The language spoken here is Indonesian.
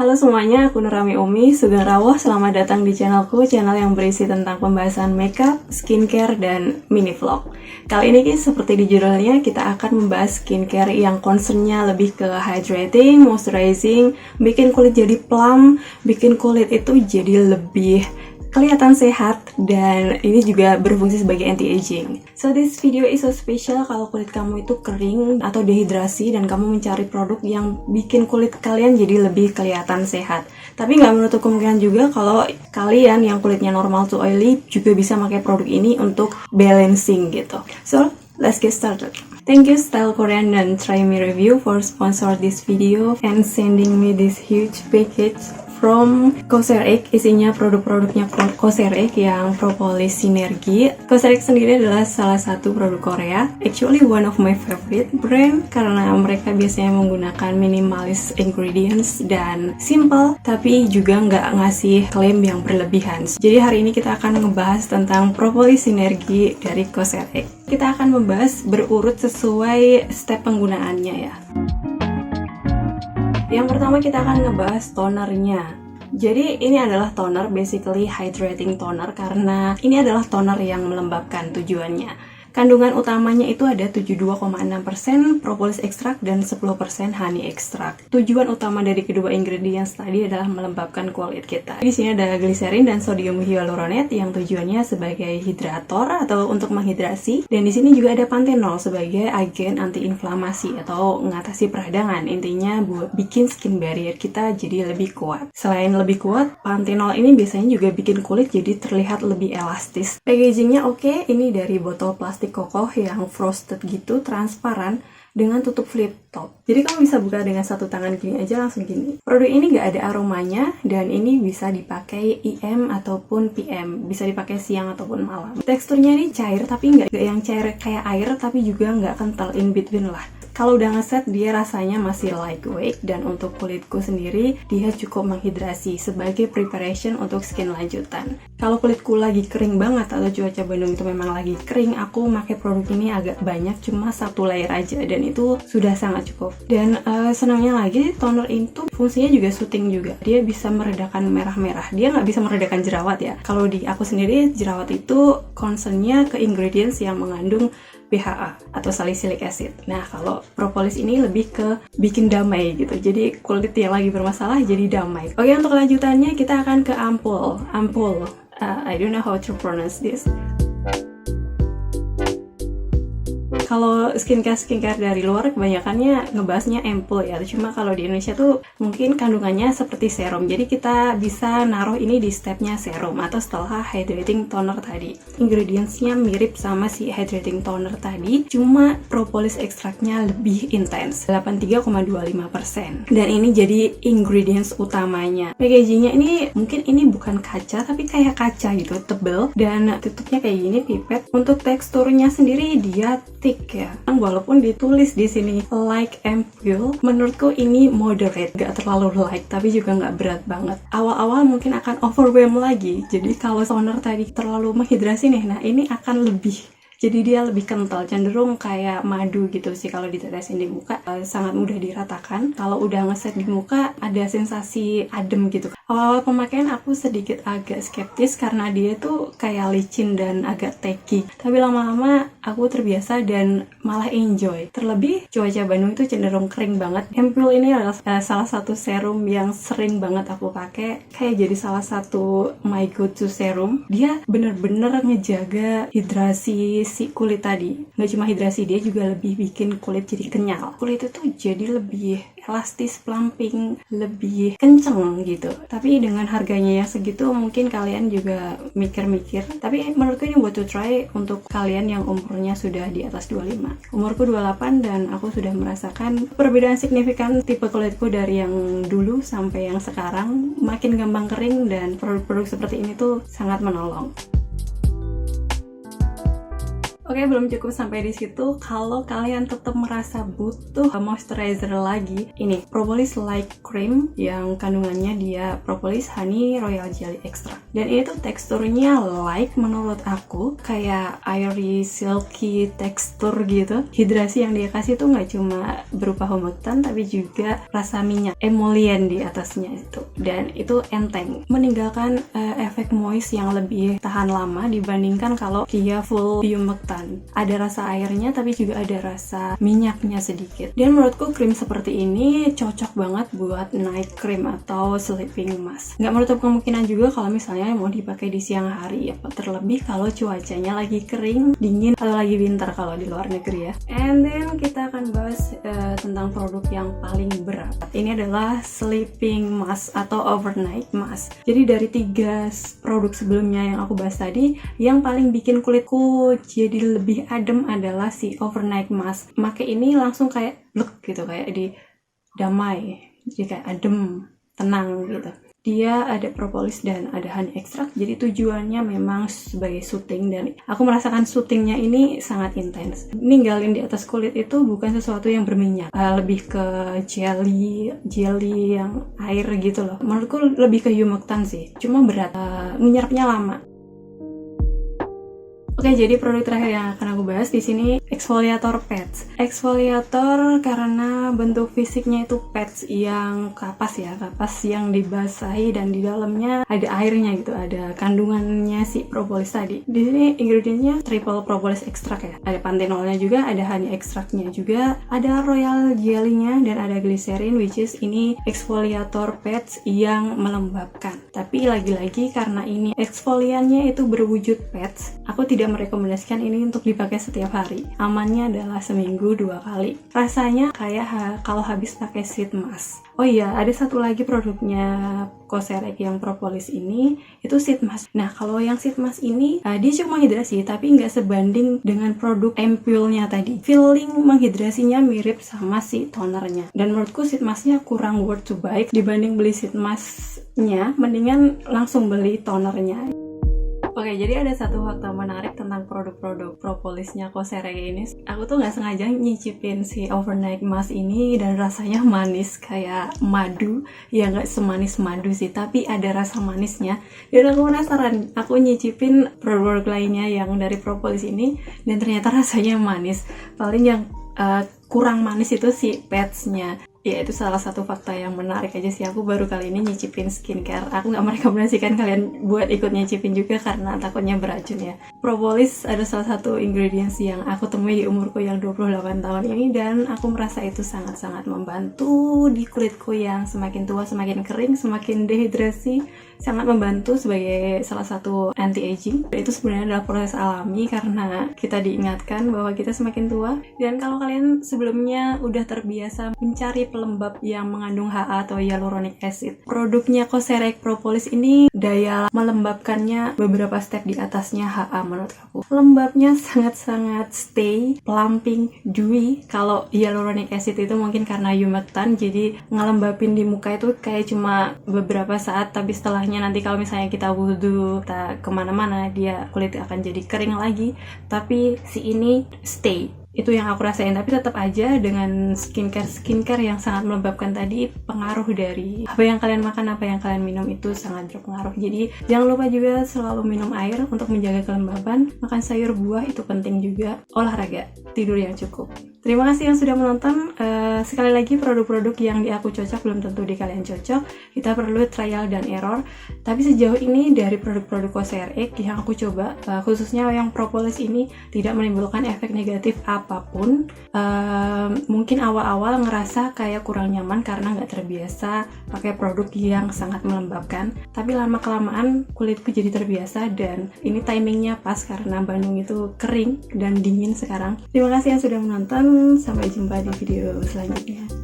Halo semuanya, aku Nurami Umi, Sugeng Rawuh. Selamat datang di channelku, channel yang berisi tentang pembahasan makeup, skincare, dan mini vlog. Kali ini seperti di judulnya, kita akan membahas skincare yang concernnya lebih ke hydrating, moisturizing, bikin kulit jadi plump, bikin kulit itu jadi lebih kelihatan sehat, dan ini juga berfungsi sebagai anti-aging. So this video is so special kalau kulit kamu itu kering atau dehidrasi dan kamu mencari produk yang bikin kulit kalian jadi lebih kelihatan sehat. Tapi nggak menutup kemungkinan juga kalau kalian yang kulitnya normal to oily juga bisa pakai produk ini untuk balancing gitu. So let's get started. Thank you Style Korean dan Try Me Review for sponsor this video and sending me this huge package from COSRX. Isinya produk-produknya COSRX yang propolis sinergi. COSRX sendiri adalah salah satu produk Korea, actually one of my favorite brand karena mereka biasanya menggunakan minimalis ingredients dan simple, tapi juga nggak ngasih klaim yang berlebihan. Jadi hari ini kita akan ngebahas tentang propolis sinergi dari COSRX. Kita akan membahas berurut sesuai step penggunaannya ya. Yang pertama kita akan ngebahas tonernya. Jadi ini adalah toner, basically hydrating toner, karena ini adalah toner yang melembabkan tujuannya. Kandungan utamanya itu ada 72,6% propolis ekstrak dan 10% honey ekstrak. Tujuan utama dari kedua ingredients tadi adalah melembabkan kulit kita. Di sini ada gliserin dan sodium hyaluronate yang tujuannya sebagai hidrator atau untuk menghidrasi, dan di sini juga ada panthenol sebagai agen antiinflamasi atau mengatasi peradangan. Intinya buat bikin skin barrier kita jadi lebih kuat. Selain lebih kuat, panthenol ini biasanya juga bikin kulit jadi terlihat lebih elastis. Packagingnya oke, ini dari botol plastik kokoh yang frosted gitu, transparan dengan tutup flip top. Jadi kamu bisa buka dengan satu tangan gini aja, langsung gini. Produk ini nggak ada aromanya dan ini bisa dipakai IM ataupun PM, bisa dipakai siang ataupun malam. Teksturnya ini cair tapi nggak yang cair kayak air, tapi juga nggak kental, in between lah. Kalau udah ngeset, dia rasanya masih lightweight, dan untuk kulitku sendiri dia cukup menghidrasi sebagai preparation untuk skin lanjutan. Kalau kulitku lagi kering banget atau cuaca Bandung itu memang lagi kering, aku pakai produk ini agak banyak, cuma satu layer aja, dan itu sudah sangat cukup. Dan senangnya lagi, toner itu fungsinya juga soothing juga. Dia bisa meredakan merah-merah. Dia nggak bisa meredakan jerawat ya. Kalau di aku sendiri, jerawat itu concernnya ke ingredients yang mengandung BHA atau salicylic acid. Nah, kalau propolis ini lebih ke bikin damai gitu. Jadi kulit yang lagi bermasalah jadi damai. Oke, untuk lanjutannya kita akan ke ampul. I don't know how to pronounce this. Kalau skincare dari luar kebanyakannya ngebahasnya ampul ya. Cuma kalau di Indonesia tuh mungkin kandungannya seperti serum. Jadi kita bisa naruh ini di stepnya serum atau setelah hydrating toner tadi. Ingredientsnya mirip sama si hydrating toner tadi, cuma propolis ekstraknya lebih intens, 83,25%. Dan ini jadi ingredients utamanya. Packagingnya ini mungkin ini bukan kaca tapi kayak kaca gitu, tebel, dan tutupnya kayak gini, pipet. Untuk teksturnya sendiri dia thick ya. Walaupun ditulis di sini light ampoule, menurutku ini moderate, gak terlalu light tapi juga gak berat banget. Awal-awal mungkin akan overwhelm lagi. Jadi kalau toner tadi terlalu menghidrasi nih, nah ini akan lebih, jadi dia lebih kental, cenderung kayak madu gitu sih kalau ditetesin di muka. Sangat mudah diratakan. Kalau udah ngeset di muka ada sensasi adem gitu. Awal-awal pemakaian aku sedikit agak skeptis karena dia tuh kayak licin dan agak tacky. Tapi lama-lama aku terbiasa dan malah enjoy. Terlebih cuaca Bandung itu cenderung kering banget. Ampule ini adalah salah satu serum yang sering banget aku pakai. Kayak jadi salah satu my go-to serum. Dia bener-bener ngejaga hidrasi si kulit tadi. Nggak cuma hidrasi, dia juga lebih bikin kulit jadi kenyal. Kulit itu jadi lebih elastis, plumping, lebih kenceng gitu. Tapi dengan harganya yang segitu mungkin kalian juga mikir-mikir. Tapi menurutku ini buat to try untuk kalian yang umurnya sudah di atas 25. Umurku 28 dan aku sudah merasakan perbedaan signifikan tipe kulitku dari yang dulu sampai yang sekarang. Makin gampang kering dan produk-produk seperti ini tuh sangat menolong. Oke, belum cukup sampai di situ. Kalau kalian tetap merasa butuh moisturizer lagi, ini Propolis Light Cream yang kandungannya dia propolis, honey, royal jelly extra. Dan ini tuh teksturnya light menurut aku, kayak airy, silky tekstur gitu. Hidrasi yang dia kasih tuh nggak cuma berupa humectant, tapi juga rasa minyak emollient di atasnya itu. Dan itu enteng, meninggalkan efek moist yang lebih tahan lama dibandingkan kalau dia full humectant. Ada rasa airnya tapi juga ada rasa minyaknya sedikit. Dan menurutku krim seperti ini cocok banget buat night cream atau sleeping mask. Nggak menutup kemungkinan juga kalau misalnya mau dipakai di siang hari ya, terlebih kalau cuacanya lagi kering, dingin, atau lagi winter kalau di luar negeri ya. And then kita akan bahas tentang produk yang paling berat. Ini adalah sleeping mask atau overnight mask. Jadi dari 3 produk sebelumnya yang aku bahas tadi, yang paling bikin kulitku jadi lebih adem adalah si overnight mask. Pakai ini langsung kayak look gitu, kayak di damai, jadi kayak adem, tenang gitu. Dia ada propolis dan ada honey extract, jadi tujuannya memang sebagai soothing, dan aku merasakan soothingnya ini sangat intens. Ninggalin di atas kulit itu bukan sesuatu yang berminyak, lebih ke jelly yang air gitu loh. Menurutku lebih ke humectant sih, cuma berat, menyerapnya lama. Oke, jadi produk terakhir yang akan aku bahas di sini exfoliator pads. Exfoliator karena bentuk fisiknya itu pads yang kapas yang dibasahi dan di dalamnya ada airnya gitu, ada kandungannya si propolis tadi. Di sini ingredientnya triple propolis extract ya. Ada panthenolnya juga, ada honey extractnya juga, ada royal jelly-nya, dan ada glycerin, which is ini exfoliator pads yang melembabkan. Tapi lagi-lagi karena ini exfoliannya itu berwujud pads, aku tidak merekomendasikan ini untuk dipakai setiap hari. Amannya adalah seminggu 2 kali. Rasanya kayak kalau habis pakai sheet mask. Oh iya, ada satu lagi produknya Cosrx yang propolis ini, itu sheet mask. Nah, kalau yang sheet mask ini, dia cuma menghidrasi, tapi nggak sebanding dengan produk ampule-nya tadi. Feeling menghidrasinya mirip sama si tonernya. Dan menurutku sheet masknya kurang worth to buy. Dibanding beli sheet masknya, mendingan langsung beli tonernya. Oke, jadi ada satu fakta menarik tentang produk-produk propolisnya Cosrx ini. Aku tuh nggak sengaja nyicipin si overnight mask ini dan rasanya manis kayak madu. Ya nggak semanis madu sih, tapi ada rasa manisnya. Dan aku penasaran, aku nyicipin produk lainnya yang dari propolis ini dan ternyata rasanya manis. Paling yang kurang manis itu si pads-nya. Ya, itu salah satu fakta yang menarik aja sih. Aku baru kali ini nyicipin skincare. Aku nggak merekomendasikan kalian buat ikut nyicipin juga karena takutnya beracun ya. Propolis ada salah satu ingredients yang aku temui di umurku yang 28 tahun ini, dan aku merasa itu sangat-sangat membantu di kulitku yang semakin tua, semakin kering, semakin dehidrasi. Sangat membantu sebagai salah satu anti-aging. Itu sebenarnya adalah proses alami karena kita diingatkan bahwa kita semakin tua. Dan kalau kalian sebelumnya udah terbiasa mencari pelembab yang mengandung HA atau hyaluronic acid, produknya Cosrx propolis ini daya melembabkannya beberapa step di atasnya HA menurut aku. Lembabnya sangat-sangat stay, plumping, dewy. Kalau hyaluronic acid itu mungkin karena humectant, jadi ngelembabin di muka itu kayak cuma beberapa saat, tapi setelahnya nanti kalau misalnya kita wudhu, kita kemana-mana, dia kulit akan jadi kering lagi. Tapi si ini stay. Itu yang aku rasain, tapi tetap aja dengan skincare yang sangat melembabkan tadi, pengaruh dari apa yang kalian makan, apa yang kalian minum itu sangat berpengaruh. Jadi jangan lupa juga selalu minum air untuk menjaga kelembaban, makan sayur buah itu penting juga, olahraga, tidur yang cukup. Terima kasih yang sudah menonton. Sekali lagi, produk-produk yang di aku cocok belum tentu di kalian cocok. Kita perlu trial dan error. Tapi sejauh ini dari produk-produk Cosrx yang aku coba, khususnya yang propolis ini tidak menimbulkan efek negatif apapun. Mungkin awal-awal ngerasa kayak kurang nyaman karena nggak terbiasa pakai produk yang sangat melembabkan. Tapi lama-kelamaan kulitku jadi terbiasa, dan ini timingnya pas karena Bandung itu kering dan dingin sekarang. Terima kasih yang sudah menonton. Sampai jumpa di video selanjutnya.